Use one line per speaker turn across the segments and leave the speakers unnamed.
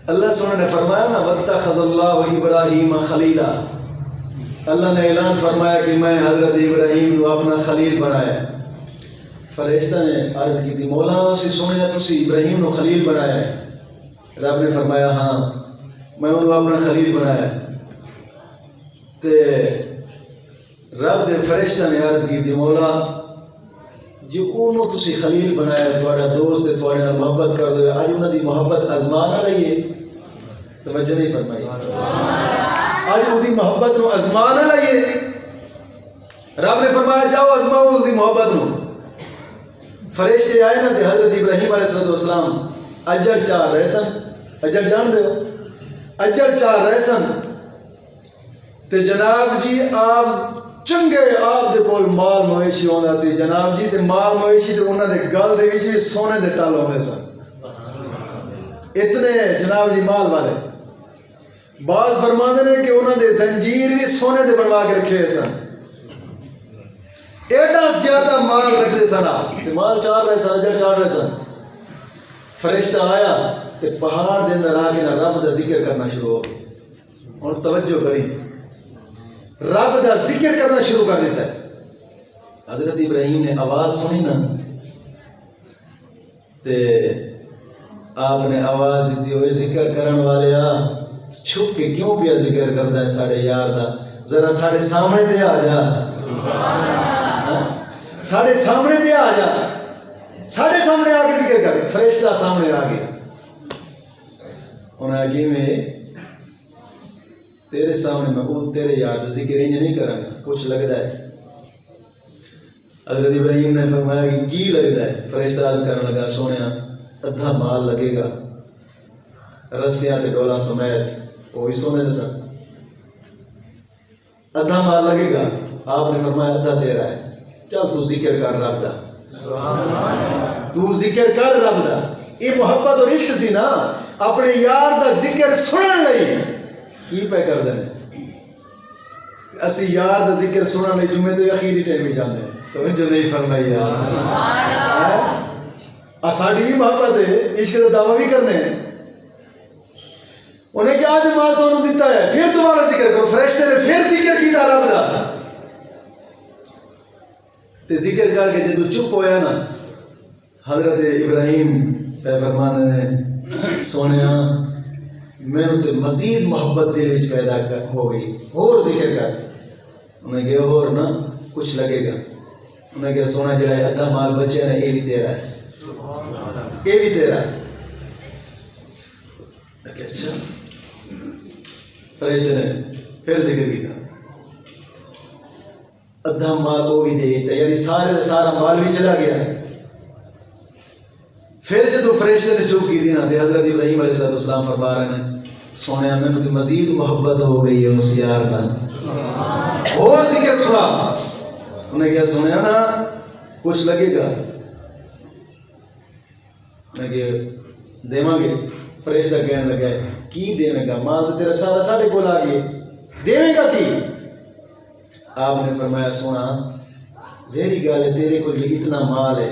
اللہ سونے نے فرمایا نا واتخذ اللہ ابراہیم خلیلا، اللہ نے اعلان فرمایا کہ میں حضرت ابراہیم کو اپنا خلیل بنایا۔ فرشتہ نے عرض کی تھی مولا اسی سونے تسی ابراہیم کو خلیل بنایا ہے؟ رب نے فرمایا ہاں میں انہوں اپنا خلیل بنایا۔ تے رب دے فرشتہ نے عرض کی تھی مولا جو انہوں تسی خلیل بنایا تھوڑا دوست ہے تھوڑے نال محبت کر دو آج انہوں دی محبت ازما نہ لئیے، توجہ نہیں فرمائی، آج انہوں دی محبت نو ازما نہ لئیے۔ رب نے فرمایا جاؤ ازماؤ انہوں دی محبت نو۔ فرشتے آئے نا تے حضرت ابراہیم علیہ السلام اجر چار رہے سن، اجر جان دے ہو اجر چار رہے سن تے جناب جی آپ چنگے آپ دے کول مال مویشی ہونا سی جناب جی تے مال مویشی تے انہوں نے گل دے وچ بھی سونے دے ٹال ہونے سن، اتنے جناب جی مال والے۔ بعض فرماندے نے کہ انہوں نے زنجیر بھی سونے دے بنوا کے رکھے سن، ایڈا زیادہ مال رکھتے سن آپ مال چار رہے سن اجر چار رہے سن۔ فرشتہ آیا تے پہاڑ دے اندر آ کے نا رب دا ذکر کرنا شروع ہو گیا۔ اور توجہ کری رب دا ذکر کرنا شروع کر دیتا ہے۔ حضرت ابراہیم نے آواز سنی نا تے آپ نے آواز دیتی ہوئے ذکر کرن والے آ چھپ کے کیوں پیا ذکر کرتا ہے ساڑھے یار دا، ذرا ساڑھے سامنے دے آ جا، ساڑھے سامنے دے آ جا، ساڑھے سامنے آ کے ذکر کر۔ فرشتہ سامنے آ گیا، انہیں آگی میں تیرے سامنے میں وہ تیرے یار ذکر ہی نہیں کرا کچھ لگتا ہے۔ حضرت ابراہیم نے فرمایا کہ کی لگتا ہے؟ فرشتہ عرض کرنے لگا سونے ادھا مال لگے گا رسیاں تے ڈولا سمیت، وہی سونے دے سن، ادھا مال لگے گا۔ آپ نے فرمایا ادھا تیرا ہے، چل تو ذکر کر رب دا، تو ذکر کر رب دا۔ یہ محبت اور عشق سی نا اپنے یار دا ذکر سنن لئی کی پہ کر دیں اسی یار دا ذکر سنن لئی جمعے تو اخیری ٹائم ہی جاندے توجہ نہیں فرمائی یار ساڑی بھی محبت ہے عشق دا دعویٰ بھی کرنے ہیں۔ انہیں کیا آج مال تو انہوں دیتا ہے پھر دوبارہ ذکر کرو، فرشتے نے پھر ذکر کیتا رب دا تے ذکر کر کے جدو چپ ہویا نا حضرت ابراہیم پہ فرمانے نے سونیا میں نے مزید محبت دل وچ پیدا ہو گئی، اور ذکر کر۔ انہیں کہا اور نا کچھ لگے گا، انہیں کہا سونا جڑا ہے ادھا مال بچے نا یہ بھی تیرا ہے، یہ بھی تیرا ہے۔ اچھا فرشتے نے پھر ذکر کیا ادھا مال وہ بھی دے دیتا، یعنی سارا مال بھی چلا گیا۔ پھر جدو فرشتے نے چوک کی تھی نا تے حضرت ابراہیم علیہ السلام فرما رہے ہیں سونے میں نے مزید محبت ہو گئی ہے اس یار نال، اور ذکر سنا۔ انہیں کیا سنیا نا کچھ لگے گا، انہیں کہ دیواں گے۔ فرشتہ کہنے لگا کی دیویں گا؟ مال تو تیرا سارا ساڑھے کو لا گئے، دیویں گا کی؟ آپ نے فرمایا سونا زہری گال ہے تیرے کو اتنا مال ہے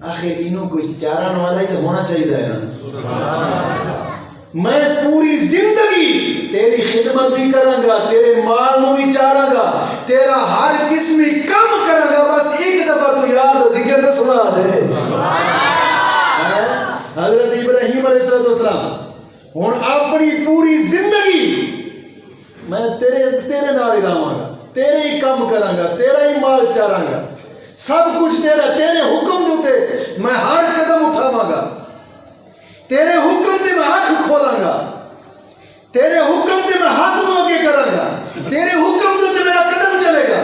آخر انہوں کوئی چاران والا ہی تو ہونا چاہیے ہے نا، میں پوری زندگی تیری خدمت بھی کروں گا، تیرے مال نو بھی چاراں گا، تیرا ہر قسمی کم کروں گا، بس ایک دفعہ تو یار دا ذکر تو سنا دے۔ حضرت ابراہیم علیہ السلام ہن اپنی پوری زندگی میں تیرے نال ہی رہاں گا، تیرے ہی کم کراں گا، تیرا ہی مال چاراں گا، سب کچھ تیرا، تیرے حکم دیتے میں ہر قدم اٹھاواں گا، تیرے حکم تے میں آنکھ کھولاں گا، تیرے حکم تے میں ہاتھ نو اگے کراں گا، تیرے حکم تے میرا قدم چلے گا۔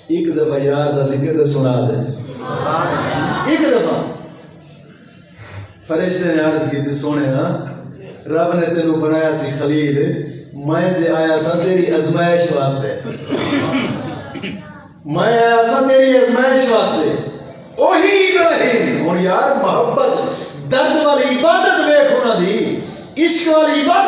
ایک دفعہ یاد دا ذکر سنا دے، ایک دفعہ۔ فرشتے نے عرض کی تھی سونے نا رب نے تینوں بنایا سی خلیل، میں دے آیا سا تیری ازمائش واسطے، میں آیا سا تیری ازمائش واسطے۔ اوہی ابراہیم ہن یار محبت درد والی عبادت ویکھ انہاں دی، عشق والی عبادت